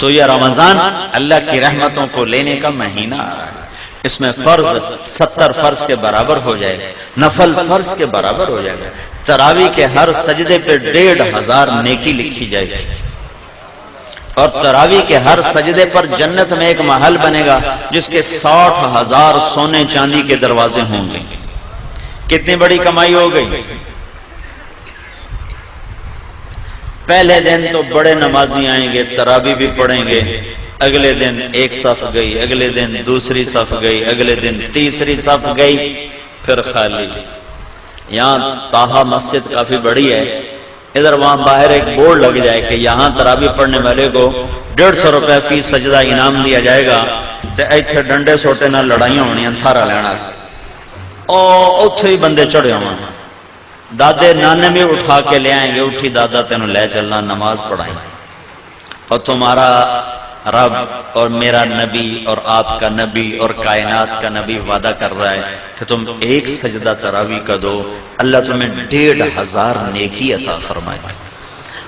تو یہ رمضان اللہ کی رحمتوں کو لینے کا مہینہ آ رہا ہے، اس میں فرض 70 فرض کے برابر ہو جائے گا، نفل فرض کے برابر ہو جائے گا، تراویح کے ہر سجدے پہ 1500 نیکی لکھی جائے گی، اور تراویح کے ہر سجدے پر جنت میں ایک محل بنے گا جس کے 60,000 سونے چاندی کے دروازے ہوں گے۔ کتنی بڑی کمائی ہو گئی۔ پہلے دن تو بڑے نمازی آئیں گے، تراویح بھی پڑھیں گے، اگلے دن ایک صف گئی، اگلے دن دوسری صف گئی، اگلے دن تیسری صف گئی، پھر خالی۔ یہاں طاہا مسجد کافی بڑی ہے، ادھر وہاں باہر ایک بورڈ لگ جائے کہ یہاں تراویح پڑھنے والے کو 150 روپے فی سجدہ انعام دیا جائے گا، تو ایتھے ڈنڈے سوٹے نہ لڑائیاں ہونی تھارا لینا سے، اور اتھے ہی بندے چڑھے ہوں، دادے نانے بھی اٹھا کے لے آئیں گے، اٹھی دادا تینوں لے چلنا، نماز پڑھائیں، اور تمہارا رب اور میرا نبی اور آپ کا نبی اور کائنات کا نبی وعدہ کر رہا ہے کہ تم ایک سجدہ تراویح کا دو، اللہ تمہیں 1500 نیکی عطا فرمائے،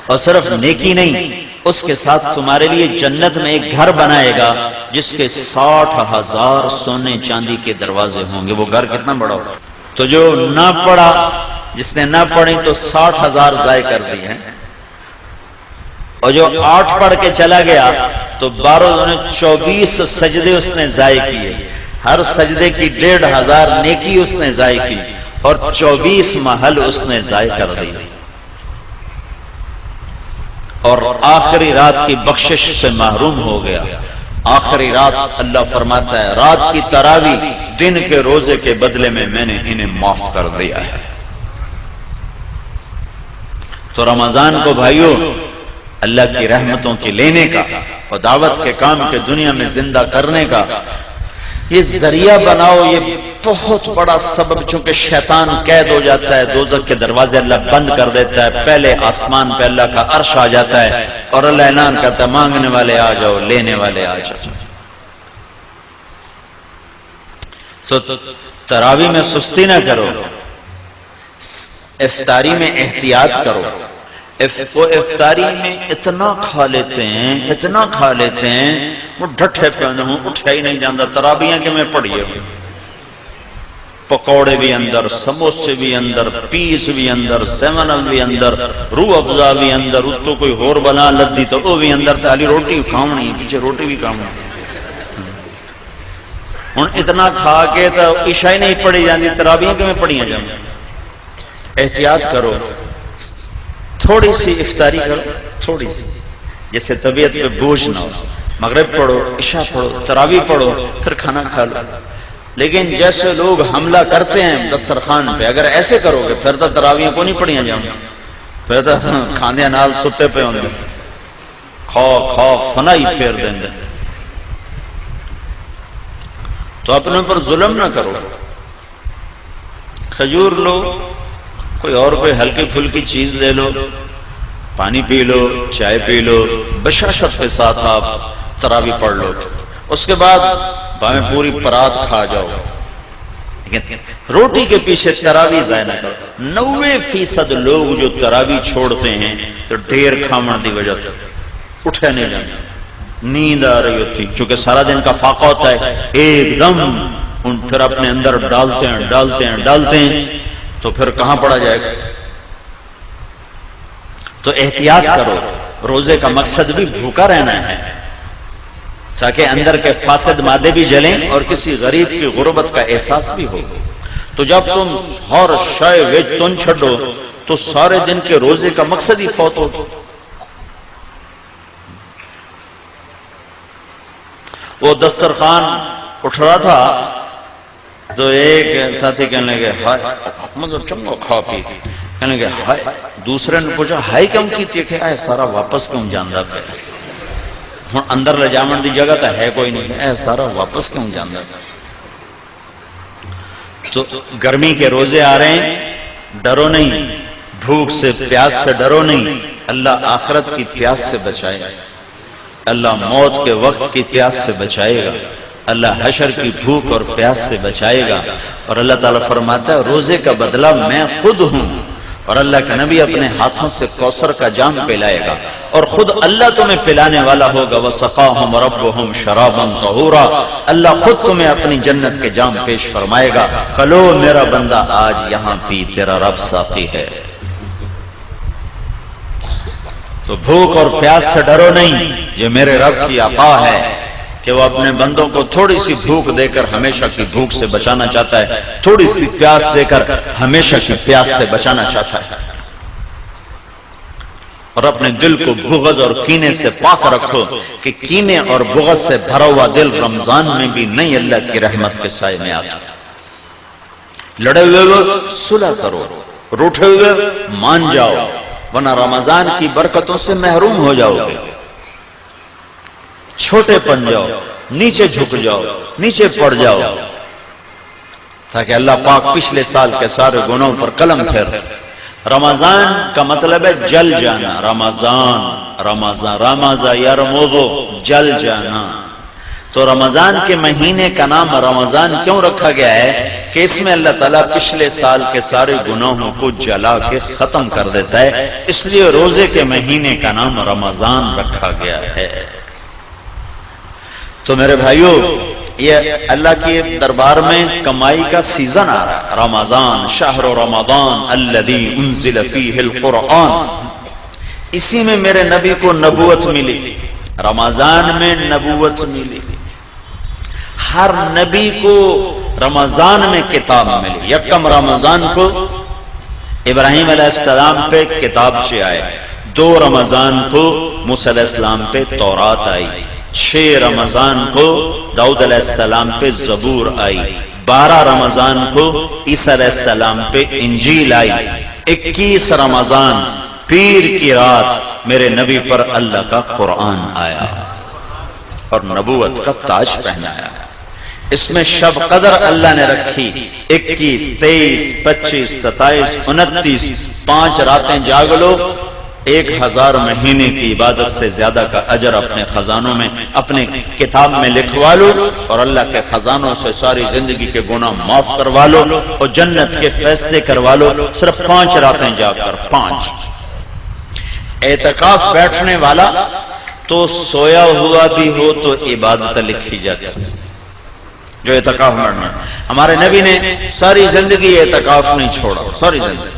اور صرف نیکی نہیں، اس کے ساتھ تمہارے لیے جنت میں ایک گھر بنائے گا جس کے 60,000 سونے چاندی کے دروازے ہوں گے۔ وہ گھر کتنا بڑا ہوگا؟ تو جو نہ پڑھا، جس نے نہ پڑھی تو 60,000 ضائع کر دی ہے، اور جو 8 پڑھ کے چلا گیا تو 24 سجدے اس نے ضائع کیے، ہر سجدے کی 1500 نیکی اس نے ضائع کی، اور 24 محل اس نے ضائع کر دی، اور آخری رات کی بخشش سے محروم ہو گیا۔ آخری رات اللہ فرماتا ہے رات کی تراویح دن کے روزے کے بدلے میں میں نے انہیں معاف کر دیا ہے۔ تو رمضان کو بھائیوں اللہ کی رحمتوں کی لینے کا اور دعوت کے کام کے دنیا میں زندہ کرنے کا یہ ذریعہ بناؤ، یہ بہت بڑا سبب، چونکہ شیطان قید ہو جاتا ہے، دوزخ کے دروازے اللہ بند کر دیتا ہے، پہلے آسمان پہ اللہ کا عرش آ جاتا ہے اور اللہ اعلان کرتا ہے مانگنے والے آ جاؤ، لینے والے آ جاؤ۔ تو تراویح میں سستی نہ کرو، افطاری میں احتیاط کرو۔ وہ افطاری میں اتنا کھا لیتے ہیں، اتنا کھا لیتے ہیں، وہ ڈھٹھے پہ ہوں، اٹھا ہی نہیں جاتا۔ تراویحاں کہ میں پڑھیے، پکوڑے بھی اندر، سموسے بھی اندر، پیس بھی اندر، سیون اپ بھی اندر، روح افزا بھی اندر، اتو کوئی ہور بنا لدی تو وہ بھی اندر، تالی روٹی کھاؤنی، پیچھے روٹی بھی کھاؤنی۔ ہوں اتنا کھا کے تو عشاء ہی نہیں پڑھی جاتی، تراویحاں کہ میں پڑھیاں جاؤں۔ احتیاط کرو، تھوڑی سی افطاری کرو، تھوڑی سی، جیسے طبیعت پہ بوجھ نہ ہو۔ مغرب پڑھو، عشاء پڑھو، تراویح پڑھو، پھر کھانا کھا لو۔ لیکن جیسے لوگ حملہ کرتے ہیں دسترخوان پہ، اگر ایسے کرو گے پھر تو تراویح کو نہیں پڑھیاں جاؤں، پھر تو کھانے نال ستے پہ ہوں گے، کھا فنائی پھیر دیں گے۔ تو اپنے پر ظلم نہ کرو، کھجور لو، کوئی اور کوئی ہلکی پھلکی چیز لے لو، پانی پی لو، چائے پی لو، بشاشت کے ساتھ آپ تراویح پڑھ لو۔ اس کے بعد بھاویں پوری پرات کھا جاؤ، لیکن روٹی کے پیچھے تراویح ضائع نہ کرو۔ 90% لوگ جو تراویح چھوڑتے ہیں تو ڈھیر کھاون دی وجہ سے اٹھے نہیں جاتے، نیند آ رہی ہوتی، چونکہ سارا دن کا فاقہ ہوتا ہے، ایک دم ان پھر اپنے اندر ڈالتے ہیں تو پھر کہاں پڑا جائے گا۔ تو احتیاط کرو، روزے کا مقصد بھی بھوکا رہنا ہے تاکہ اندر کے فاسد مادے بھی جلیں اور کسی غریب کی غربت کا احساس بھی ہو۔ تو جب تم ہر شے وچ تن چھڈو تو سارے دن کے روزے کا مقصد ہی فوت ہو۔ وہ دسترخوان اٹھ رہا تھا تو ایک ساتھی کہنے لگے ہائے مطلب چنگا کھا پی، کہنے لگے ہائے، دوسرے نے پوچھا ہائے کیوں کی کہ اے سارا واپس کیوں جانا پہ، ہوں اندر لے جاون دی جگہ تو ہے کوئی نہیں، اے سارا واپس کیوں جانا پہ۔ تو گرمی کے روزے آ رہے ہیں، ڈرو نہیں، بھوک سے پیاس سے ڈرو نہیں، اللہ آخرت کی پیاس سے بچائے گا، اللہ موت کے وقت کی پیاس سے بچائے گا، اللہ حشر کی بھوک اور پیاس سے بچائے گا۔ اور اللہ تعالیٰ فرماتا ہے روزے کا بدلہ میں خود ہوں، اور اللہ کا نبی اپنے ہاتھوں سے کوثر کا جام پلائے گا، اور خود اللہ تمہیں پلانے والا ہوگا، وَسَقَاهُمْ رَبُّهُمْ شَرَابًا طَهُورًا، اللہ خود تمہیں اپنی جنت کے جام پیش فرمائے گا، کلو میرا بندہ آج یہاں پی، تیرا رب ساقی ہے۔ تو بھوک اور پیاس سے ڈرو نہیں، یہ میرے رب کی عطا ہے کہ وہ اپنے بندوں کو تھوڑی سی بھوک دے کر ہمیشہ کی بھوک سے بچانا چاہتا ہے، تھوڑی سی پیاس دے کر ہمیشہ کی پیاس سے بچانا چاہتا ہے۔ اور اپنے دل کو بغض اور کینے سے پاک رکھو کہ کینے اور بغض سے بھرا ہوا دل رمضان میں بھی نہیں اللہ کی رحمت کے سائے میں آتا۔ لڑے ہوئے صلح کرو، روٹھے ہوئے مان جاؤ، ورنہ رمضان کی برکتوں سے محروم ہو جاؤ گے۔ چھوٹے پن جاؤ، نیچے جھک جاؤ، نیچے پڑ جاؤ، تاکہ اللہ پاک پچھلے سال کے سارے گناہوں پر قلم پھیر۔ رمضان کا مطلب ہے جل جانا، رمضان رمضان یرمضو، جل جانا۔ تو رمضان کے مہینے کا نام رمضان کیوں رکھا گیا ہے کہ اس میں اللہ تعالیٰ پچھلے سال کے سارے گناہوں کو جلا کے ختم کر دیتا ہے، اس لیے روزے کے مہینے کا نام رمضان رکھا گیا ہے۔ تو میرے بھائیو، یہ اللہ کے دربار میں کمائی کا سیزن آ رہا ہے۔ رمضان شہر رمضان الذی انزل فیہ القرآن، اسی میں میرے نبی کو نبوت ملی، رمضان میں نبوت ملی۔ ہر نبی کو رمضان میں کتاب ملی۔ یکم رمضان کو ابراہیم علیہ السلام پہ کتابچے آئے، 2 رمضان کو موسیٰ علیہ السلام پہ تورات آئی، 6 رمضان کو داؤد علیہ السلام پہ زبور آئی، 12 رمضان کو عیسیٰ علیہ السلام پہ انجیل آئی، 21 رمضان پیر کی رات میرے نبی پر اللہ کا قرآن آیا اور نبوت کا تاج پہنایا۔ اس میں شب قدر اللہ نے رکھی، 21، 23، 25، 27، 29، 5 راتیں جاگ لو، 1000 مہینے کی عبادت سے زیادہ کا اجر اپنے خزانوں میں، اپنے کتاب میں لکھوا لو، اور اللہ کے خزانوں سے ساری زندگی کے گناہ معاف کروا لو اور جنت کے فیصلے کروا لو، صرف 5 راتیں جاگ کر۔ 5 اعتکاف بیٹھنے والا تو سویا ہوا بھی ہو تو عبادت لکھی جاتی ہے، جو اعتکاف میں۔ ہمارے نبی نے ساری زندگی اعتکاف نہیں چھوڑا، ساری زندگی،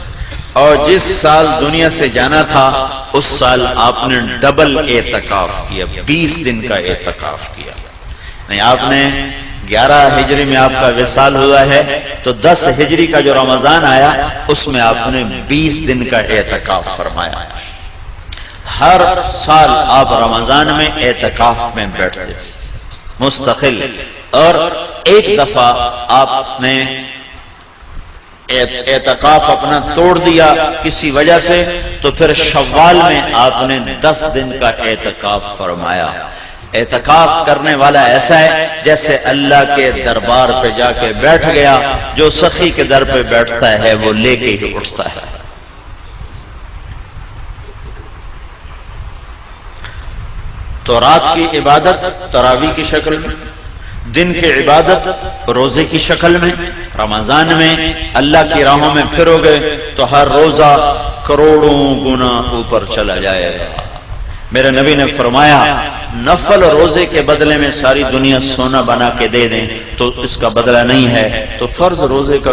اور جس سال دنیا سے جانا تھا اس سال آپ نے ڈبل اعتکاف کیا، 20 دن کا اعتکاف کیا۔ نہیں، آپ نے 11 ہجری میں آپ کا وصال ہوا ہے، تو 10 ہجری کا جو رمضان آیا اس میں آپ نے 20 دن کا اعتکاف فرمایا۔ ہر سال آپ رمضان میں اعتکاف میں بیٹھتے تھے مستقل، اور ایک دفعہ آپ نے اعتکاف اپنا توڑ دیا کسی وجہ سے، تو پھر شوال میں آپ نے 10 دن کا اعتکاف فرمایا۔ اعتکاف کرنے والا ایسا ہے جیسے اللہ کے دربار پہ جا کے بیٹھ گیا، جو سخی کے در پہ بیٹھتا ہے وہ لے کے ہی اٹھتا ہے۔ تو رات کی عبادت تراویح کی شکل میں، دن کی عبادت روزے کی شکل میں۔ رمضان میں اللہ کی راہوں میں پھرو گے تو ہر روزہ کروڑوں گنا اوپر چلا جائے گا۔ میرے نبی نے فرمایا، نفل روزے کے بدلے میں ساری دنیا سونا بنا کے دے دیں تو اس کا بدلہ نہیں ہے، تو فرض روزے کا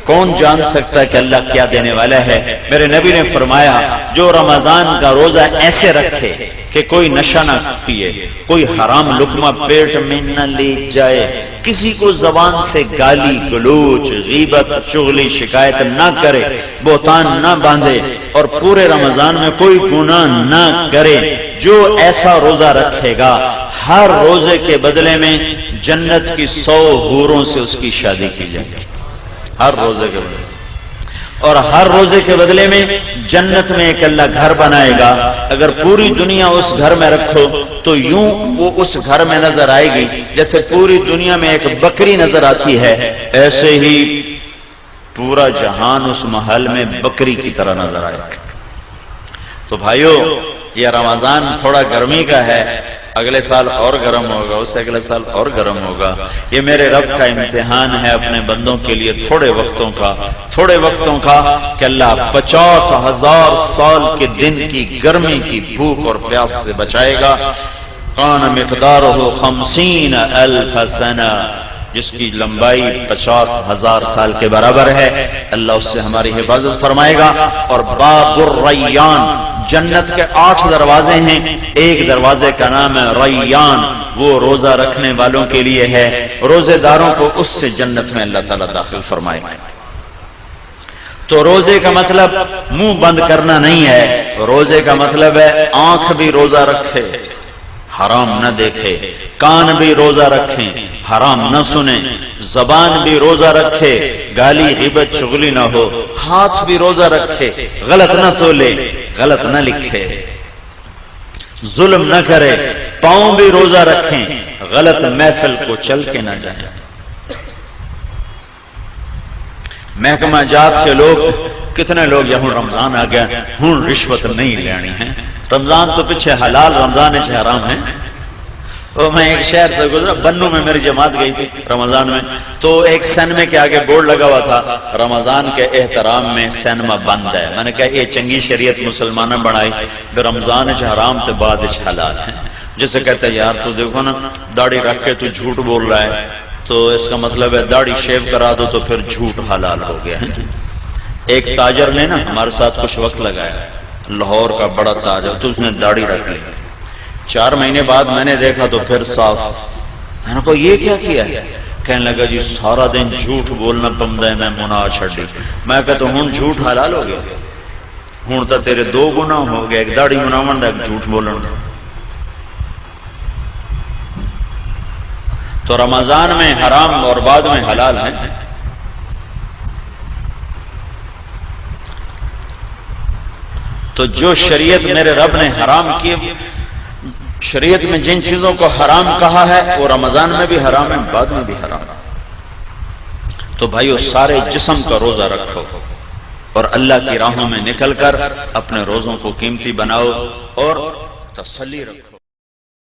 کون جان سکتا ہے کہ اللہ کیا دینے والا ہے؟ میرے نبی نے فرمایا، جو رمضان کا روزہ ایسے رکھے کہ کوئی نشہ نہ پیے، کوئی حرام لقمہ پیٹ میں نہ لے جائے، کسی کو زبان سے گالی گلوچ غیبت چغلی شکایت نہ کرے، بہتان نہ باندھے، اور پورے رمضان میں کوئی گناہ نہ کرے، جو ایسا روزہ رکھے گا ہر روزے کے بدلے میں جنت کی 100 حوروں سے اس کی شادی کی جائے گی، ہر روزے کے بدلے، اور ہر روزے کے بدلے میں جنت میں ایک اللہ گھر بنائے گا۔ اگر پوری دنیا اس گھر میں رکھو تو یوں وہ اس گھر میں نظر آئے گی جیسے پوری دنیا میں ایک بکری نظر آتی ہے، ایسے ہی پورا جہان اس محل میں بکری کی طرح نظر آئے گا۔ تو بھائیو، یہ رمضان تھوڑا گرمی کا ہے، اگلے سال اور گرم ہوگا، اس سے اگلے سال اور گرم ہوگا۔ یہ میرے رب کا امتحان ہے اپنے بندوں کے لیے تھوڑے وقتوں کا کہ اللہ 50,000 سال کے دن کی گرمی کی بھوک اور پیاس سے بچائے گا۔ کان مقدارہ 50,000 سنہ، جس کی لمبائی 50,000 سال کے برابر ہے، اللہ اس سے ہماری حفاظت فرمائے گا۔ اور باب الریان، جنت کے 8 دروازے ہیں، ایک دروازے کا نام ہے ریان، وہ روزہ رکھنے والوں کے لیے ہے، روزے داروں کو اس سے جنت میں اللہ تعالیٰ داخل فرمائے گا۔ تو روزے کا مطلب منہ بند کرنا نہیں ہے، روزے کا مطلب ہے آنکھ بھی روزہ رکھے، حرام نہ دیکھے، کان بھی روزہ رکھیں، حرام نہ سنیں، زبان بھی روزہ رکھے، گالی غیبت چغلی نہ ہو، ہاتھ بھی روزہ رکھے، غلط نہ تولے، غلط نہ لکھے، ظلم نہ کرے، پاؤں بھی روزہ رکھیں، غلط محفل کو چل کے نہ جائیں۔ محکمہ جات کے لوگ کتنے لوگ یہاں رمضان آ گیا ہوں رشوت نہیں لینی ہے، رمضان تو پیچھے حلال، رمضان سے حرام ہے۔ تو میں ایک شہر سے گزرا، بنو میں میری جماعت گئی تھی رمضان میں، تو ایک سینما کے آگے بورڈ لگا ہوا تھا رمضان کے احترام میں سینما بند ہے۔ میں نے کہا یہ چنگی شریعت مسلمانوں بنائی، رمضان سے حرام تو بعد حلال ہے۔ جسے کہتے ہیں یار تو دیکھو نا داڑھی رکھ کے تو جھوٹ بول رہا ہے، تو اس کا مطلب ہے داڑھی شیو کرا دو تو پھر جھوٹ حلال ہو گیا ہے۔ ایک تاجر نے نا ہمارے ساتھ کچھ وقت لگایا، لاہور کا بڑا تاجر، تو اس نے داڑھی رکھ لی، 4 مہینے بعد میں نے دیکھا تو پھر صاف۔ میں نے کہا یہ کیا کیا ہے؟ کہنے لگا جی سارا دن جھوٹ بولنا پمدا ہے، میں مناہ چھڑی۔ میں کہتا ہوں جھوٹ حلال ہو گیا، ہوں تو تیرے 2 گناہ ہو گئے، ایک داڑھی مناون دا، ایک جھوٹ بولن دا۔ تو رمضان میں حرام اور بعد میں حلال ہے۔ تو جو شریعت میرے رب نے حرام کی، شریعت میں جن چیزوں کو حرام کہا ہے وہ رمضان میں بھی حرام ہے، بعد میں بھی حرام ہے۔ تو بھائیو سارے جسم کا روزہ رکھو اور اللہ کی راہوں میں نکل کر اپنے روزوں کو قیمتی بناؤ اور تسلی رکھو۔